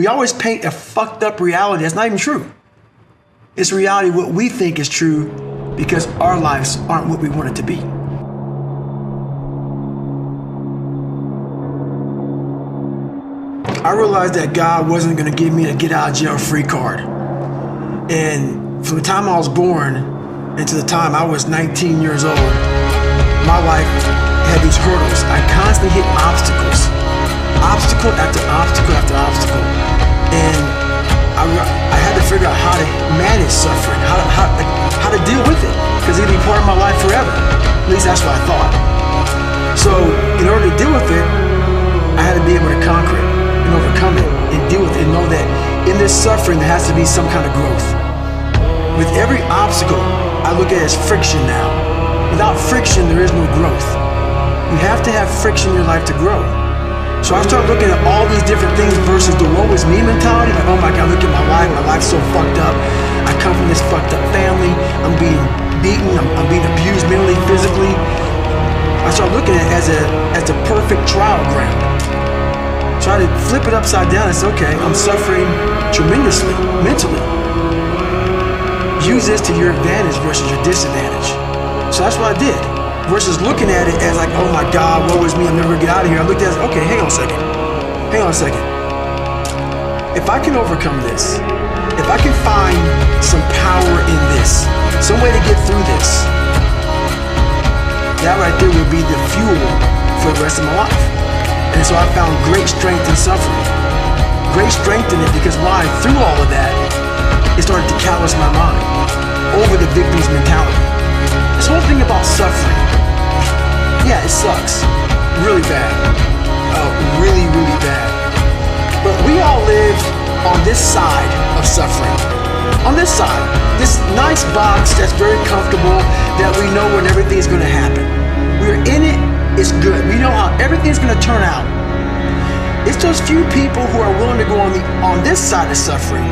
We always paint a fucked up reality that's not even true. It's reality what we think is true because our lives aren't what we want it to be. I realized that God wasn't gonna give me a get out of jail free card. And from the time I was born and to the time I was 19 years old, my life had these hurdles. I constantly hit obstacles. Obstacle after obstacle after obstacle. And I had to figure out how to manage suffering, how to deal with it, because it'd be part of my life forever. At least that's what I thought. So in order to deal with it, I had to be able to conquer it and overcome it and deal with it and know that in this suffering there has to be some kind of growth. With every obstacle, I look at it as friction now. Without friction, there is no growth. You have to have friction in your life to grow. So I started looking at all these different things versus the woe is me mentality. Like, oh my God, look at my life's so fucked up. I come from this fucked up family. I'm being beaten, I'm being abused mentally, physically. I started looking at it as the perfect trial ground. Try to flip it upside down and say, okay, I'm suffering tremendously, mentally. Use this to your advantage versus your disadvantage. So that's what I did. Versus looking at it as like, oh my God, woe is me, I'm never gonna get out of here. I looked at it as, okay, hang on a second. If I can overcome this, if I can find some power in this, some way to get through this, that right there would be the fuel for the rest of my life. And so I found great strength in suffering. Great strength in it because why? Through all of that, it started to callous my mind over the victim's mentality. This whole thing about suffering, yeah, it sucks. Really bad. Really, really bad. But we all live on this side of suffering. On this side. This nice box that's very comfortable, that we know when everything's gonna happen. We're in it, it's good. We know how everything's gonna turn out. It's those few people who are willing to go on this side of suffering.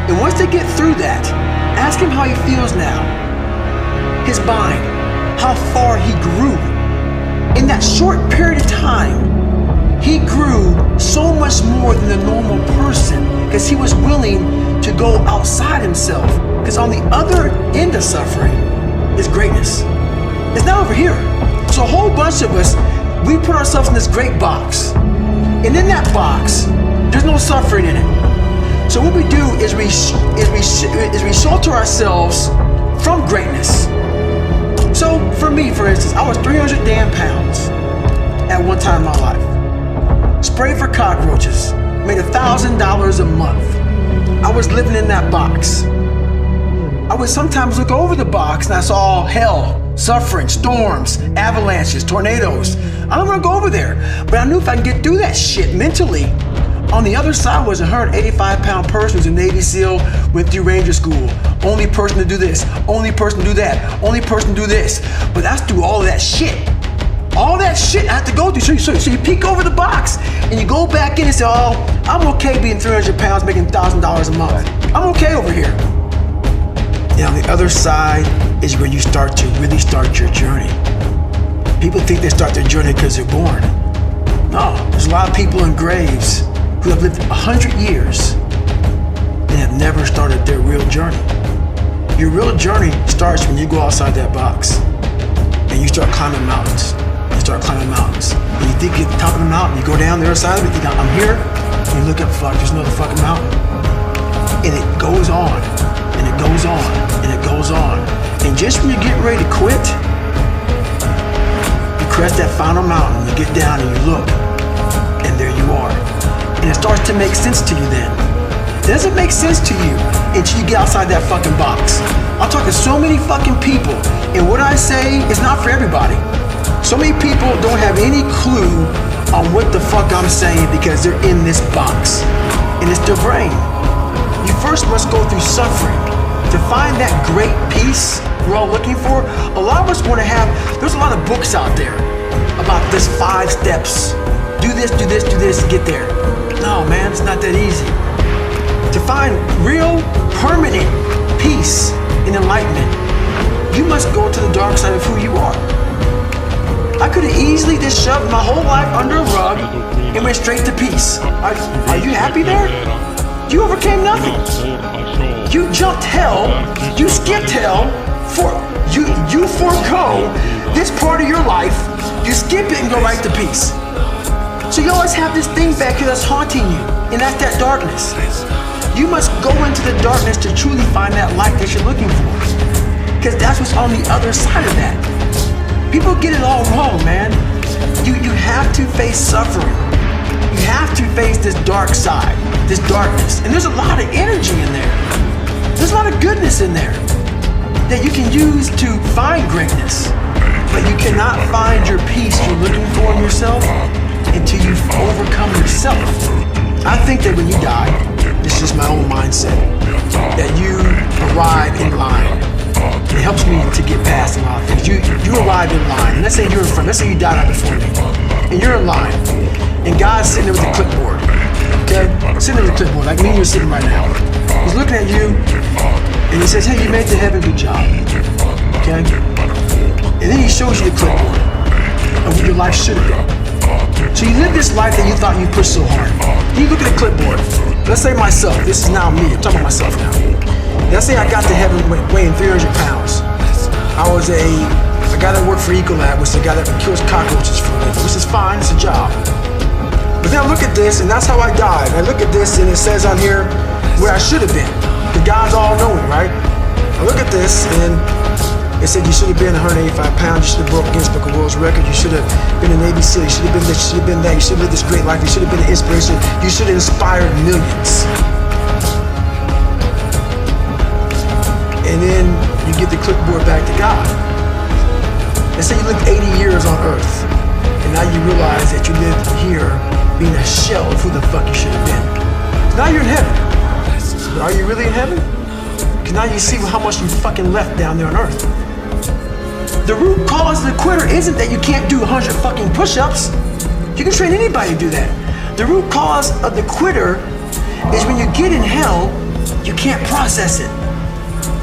And once they get through that, ask him how he feels now. His mind, how far he grew. In that short period of time, he grew so much more than the normal person because he was willing to go outside himself. Because on the other end of suffering is greatness. It's not over here. So a whole bunch of us, we put ourselves in this great box. And in that box, there's no suffering in it. So what we do is we shelter ourselves from greatness. So for me, for instance, I was 300 damn pounds at one time in my life. Sprayed for cockroaches, made $1,000 a month. I was living in that box. I would sometimes look over the box and I saw hell, suffering, storms, avalanches, tornadoes. I don't want to go over there, but I knew if I could get through that shit mentally, on the other side was a 185-pound person who's a Navy SEAL, went through Ranger School. Only person to do this, only person to do that, only person to do this. But that's through all of that shit. All that shit I have to go through. So you peek over the box and you go back in and say, oh, I'm okay being 300 pounds, making $1,000 a month. I'm okay over here. And on the other side is where you start to really start your journey. People think they start their journey because they're born. No, there's a lot of people in graves who have lived 100 years and have never started their real journey. Your real journey starts when you go outside that box and you start climbing mountains. You start climbing mountains. And you think you're at the top of the mountain, you go down the other side of it, you think, I'm here, and you look up, fuck, there's another fucking mountain. And it goes on, and it goes on, and it goes on. And just when you're getting ready to quit, you crest that final mountain, you get down and you look, and there you are. And it starts to make sense to you then. It doesn't make sense to you until you get outside that fucking box. I'm talking to so many fucking people, and what I say is not for everybody. So many people don't have any clue on what the fuck I'm saying because they're in this box. And it's their brain. You first must go through suffering to find that great peace we're all looking for. A lot of us want to have, there's a lot of books out there about this 5 steps. Do this, do this, do this to get there. No, man, it's not that easy. To find real, permanent peace and enlightenment, you must go to the dark side of who you are. I could have easily just shoved my whole life under a rug and went straight to peace. Are you happy there? You overcame nothing. You jumped hell, you skipped hell, you forego this part of your life, you skip it and go right to peace. So you always have this thing back here that's haunting you, and that's that darkness. You must go into the darkness to truly find that light that you're looking for. Because that's what's on the other side of that. People get it all wrong, man. You have to face suffering. You have to face this dark side, this darkness. And there's a lot of energy in there. There's a lot of goodness in there that you can use to find greatness. But you cannot find your peace you're looking for in yourself until you've overcome yourself. I think that when you die, it's just my own mindset, that you arrive in line. It helps me to get past a lot of things. You arrive in line. Let's say you're in front. Let's say you died right before me, and you're in line, and God's sitting there with a clipboard. Okay, sitting there with a clipboard, like me and you're sitting right now. He's looking at you, and he says, "Hey, you made it to heaven. Good job." Okay, and then he shows you the clipboard of what your life should have been. So you live this life that you thought you pushed so hard. You look at the clipboard. Let's say myself. This is now me. I'm talking about myself now. Let's say I got to heaven weighing 300 pounds. I was a guy that worked for Ecolab, which is a guy that kills cockroaches for a living, which is fine. It's a job. But then I look at this, and that's how I died. I look at this, and it says on here where I should have been. The God's all-knowing, right? I look at this, and it said you should have been 185 pounds, you should have broke Guinness Book of World Records, you should have been a Navy SEAL, you should have been this, you should have been that, you should have lived this great life, you should have been an inspiration, you should have inspired millions. And then you get the clipboard back to God. Let's say you lived 80 years on Earth, and now you realize that you lived here being a shell of who the fuck you should have been. So now you're in heaven. But are you really in heaven? Because now you see how much you fucking left down there on Earth. The root cause of the quitter isn't that you can't do 100 fucking push-ups. You can train anybody to do that. The root cause of the quitter is when you get in hell, you can't process it.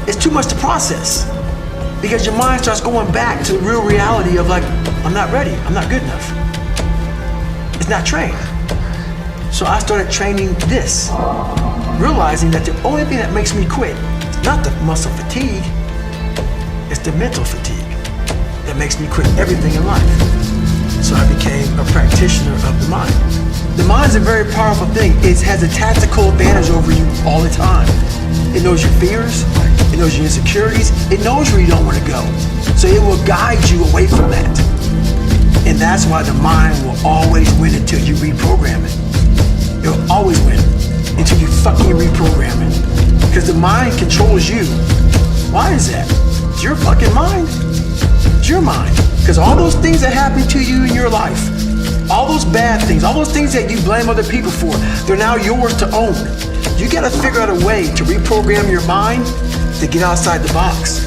It's too much to process. Because your mind starts going back to the real reality of like, I'm not ready, I'm not good enough. It's not trained. So I started training this, realizing that the only thing that makes me quit, not the muscle fatigue, it's the mental fatigue that makes me quit everything in life. So I became a practitioner of the mind. The mind is a very powerful thing. It has a tactical advantage over you all the time. It knows your fears, it knows your insecurities, it knows where you don't want to go. So it will guide you away from that. And that's why the mind will always win until you reprogram it. It will always win until you fucking reprogram it. Because the mind controls you. Why is that? It's your fucking mind. It's your mind. Because all those things that happen to you in your life, all those bad things, all those things that you blame other people for, they're now yours to own. You gotta figure out a way to reprogram your mind to get outside the box.